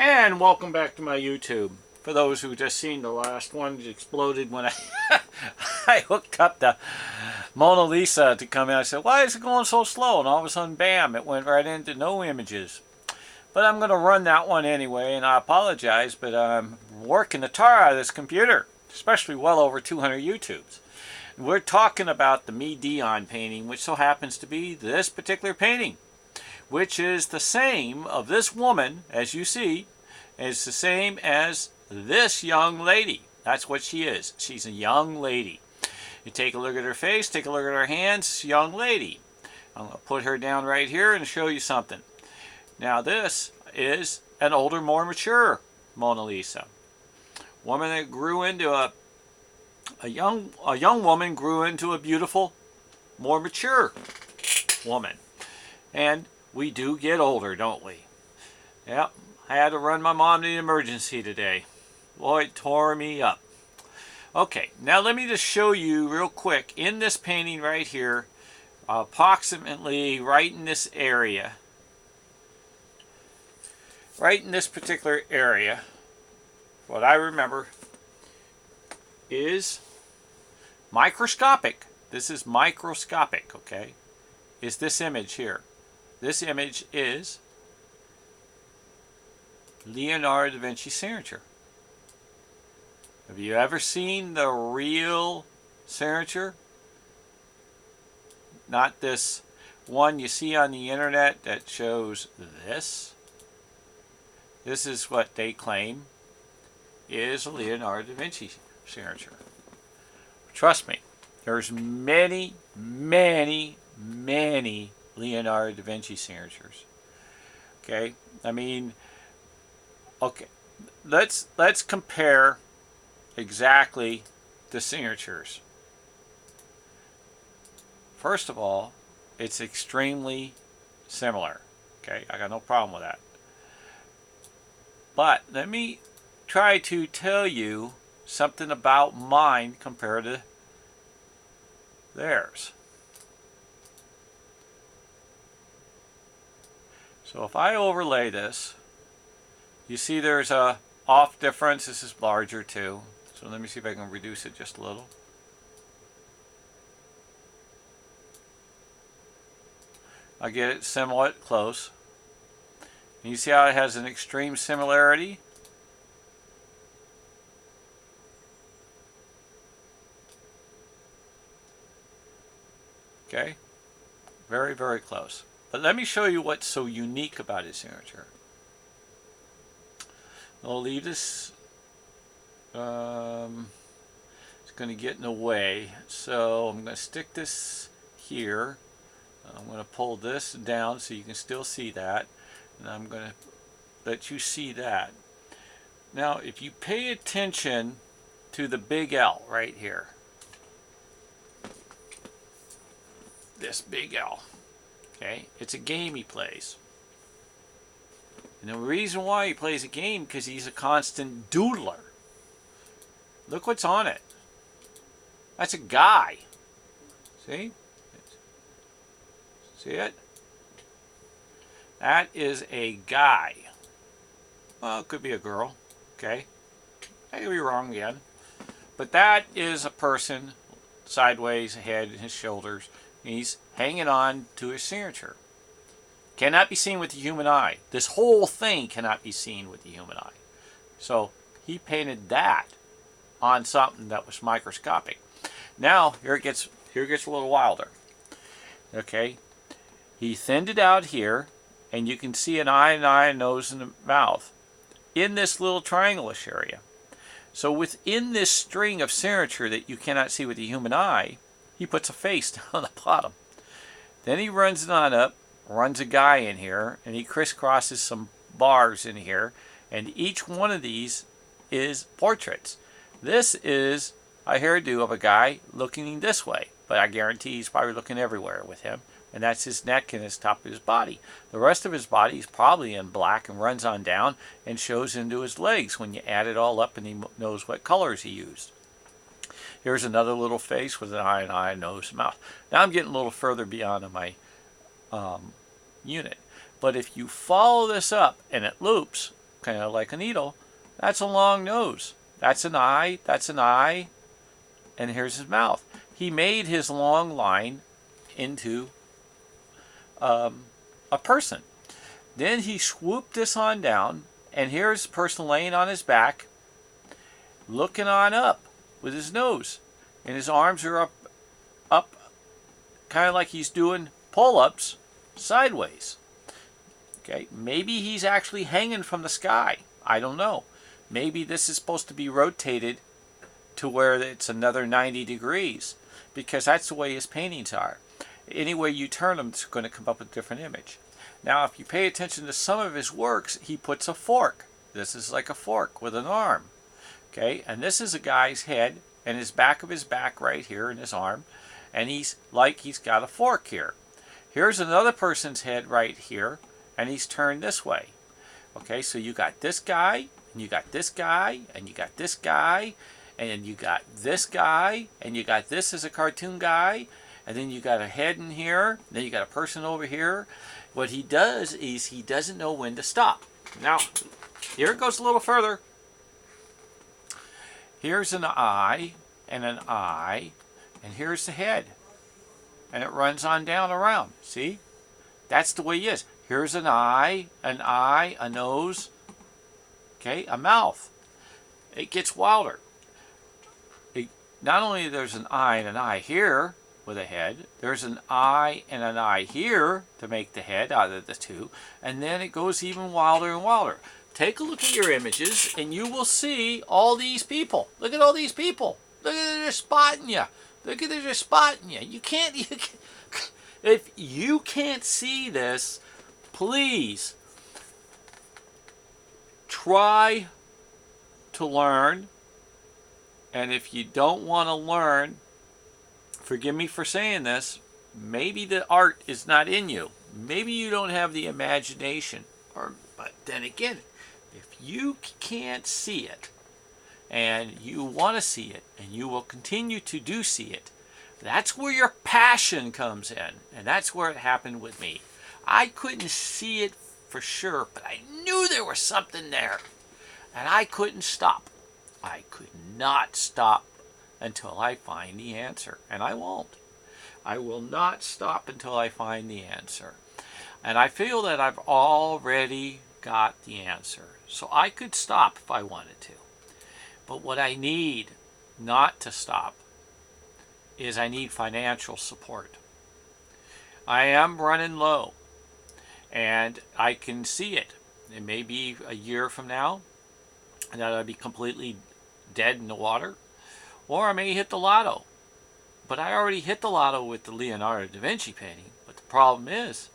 And welcome back to my YouTube. For those who just seen the last one, it exploded when I hooked up the Mona Lisa to come in. I said, why is it going so slow? And all of a sudden, bam, it went right into no images. But I'm going to run that one anyway, and I apologize, but I'm working the tar out of this computer, especially well over 200 YouTubes. We're talking about the Midionpassion painting, which so happens to be this particular painting, which is the same of this woman, as you see, is the same as this young lady. That's what she is. She's a young lady. You take a look at her face, take a look at her hands, young lady. I'm going to put her down right here and show you something. Now this is an older, more mature Mona Lisa. Woman that grew into a young woman grew into a beautiful, more mature woman. And we do get older, don't we? Yep, I had to run my mom to the emergency today. Boy, it tore me up. Okay, now let me just show you real quick in this painting right here, approximately right in this area, right in this particular area, what I remember is microscopic. This is microscopic, okay? Is this image here. This image is Leonardo Da Vinci signature. Have you ever seen the real signature? Not this one you see on the internet that shows this. This is what they claim is a Leonardo Da Vinci signature. Trust me, there's many, many, many Leonardo Da Vinci signatures. Okay, I mean, okay, let's compare exactly the signatures. First of all, it's extremely similar. Okay, I got no problem with that. But let me try to tell you something about mine compared to theirs. So if I overlay this, you see there's a off difference. This is larger too. So let me see if I can reduce it just a little. I'll get it somewhat close. And you see how it has an extreme similarity? Okay, very, very close. But let me show you what's so unique about his signature. I'll leave this, it's going to get in the way. So I'm going to stick this here. I'm going to pull this down so you can still see that. And I'm going to let you see that. Now, if you pay attention to the big L right here, this big L, okay, it's a game he plays. And the reason why he plays a game, because he's a constant doodler. Look what's on it. That's a guy. See? See it? That is a guy. Well, it could be a girl. Okay? I could be wrong again. But that is a person, sideways, head and his shoulders. He's hanging on to his signature. Cannot be seen with the human eye. This whole thing cannot be seen with the human eye. So he painted that on something that was microscopic. Now here it gets a little wilder. Okay, he thinned it out here, and you can see an eye, a nose, and a mouth in this little triangle-ish area. So within this string of signature that you cannot see with the human eye, he puts a face down on the bottom. Then he runs it on up, runs a guy in here, and he crisscrosses some bars in here, and each one of these is portraits. This is a hairdo of a guy looking this way, but I guarantee he's probably looking everywhere with him, and that's his neck and his top of his body. The rest of his body is probably in black and runs on down and shows into his legs when you add it all up and he knows what colors he used. Here's another little face with an eye, nose, mouth. Now I'm getting a little further beyond my unit. But if you follow this up and it loops, kind of like a needle. That's a long nose. That's an eye. That's an eye. And here's his mouth. He made his long line into a person. Then he swooped this on down, and here's a person laying on his back, looking on up with his nose, and his arms are up, kind of like he's doing pull-ups sideways. Okay, maybe he's actually hanging from the sky. I don't know. Maybe this is supposed to be rotated to where it's another 90 degrees, because that's the way his paintings are. Any way you turn them, it's going to come up with a different image. Now, if you pay attention to some of his works, he puts a fork. This is like a fork with an arm. Okay, and this is a guy's head, and his back of his back right here, and his arm, and he's got a fork here. Here's another person's head right here, and he's turned this way. Okay, so you got this guy, and you got this guy, and you got this guy, and you got this guy, and you got this as a cartoon guy, and then you got a head in here, and then you got a person over here. What he does is he doesn't know when to stop. Now, here it goes a little further. Here's an eye, and here's the head. And it runs on down around. See? That's the way he is. Here's an eye, a nose, okay, a mouth. It gets wilder. Not only there's an eye and an eye here with a head, there's an eye and an eye here to make the head out of the two, and then it goes even wilder and wilder. Take a look at your images, and you will see all these people. Look at all these people. Look at they're spotting you. Look at they're spotting you. You can't. If you can't see this, please try to learn. And if you don't want to learn, forgive me for saying this, maybe the art is not in you. Maybe you don't have the imagination. But then again, if you can't see it, and you want to see it, and you will continue to see it, that's where your passion comes in. And that's where it happened with me. I couldn't see it for sure, but I knew there was something there. And I couldn't stop. I could not stop until I find the answer. And I won't. I will not stop until I find the answer. And I feel that I've already got the answer. So I could stop if I wanted to. But what I need not to stop is I need financial support. I am running low. And I can see it. It may be a year from now that I'll be completely dead in the water, or I may hit the lotto. But I already hit the lotto with the Leonardo Da Vinci painting. But the problem is,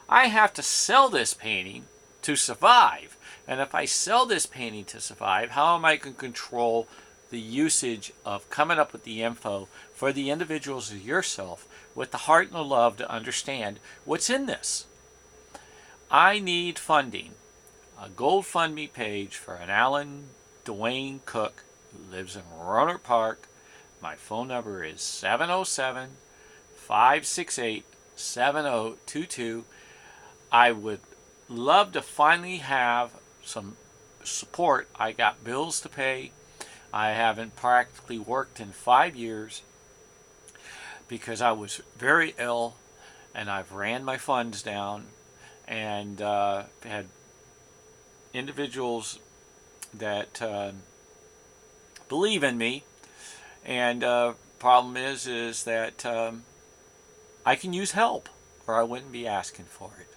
I have to sell this painting to survive. And if I sell this painting to survive, how am I going to control the usage of coming up with the info for the individuals of yourself with the heart and the love to understand what's in this? I need funding. A GoFundMe page for an Alan Dwayne Cook who lives in Roanoke Park. My phone number is 707-568-7022. I would love to finally have some support. I got bills to pay. I haven't practically worked in 5 years because I was very ill, and I've ran my funds down, and had individuals that believe in me. And problem is that I can use help, or I wouldn't be asking for it.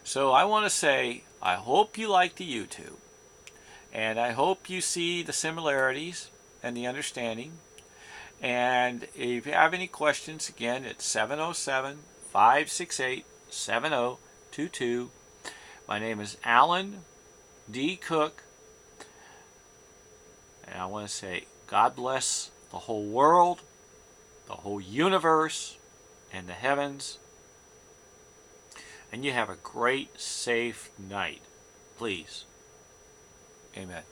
So I want to say, I hope you like the YouTube, and I hope you see the similarities and the understanding. And if you have any questions, again, it's 707-568-7022. My name is Alan D. Cook, and I want to say God bless the whole world, the whole universe, and the heavens. And you have a great, safe night. Please. Amen.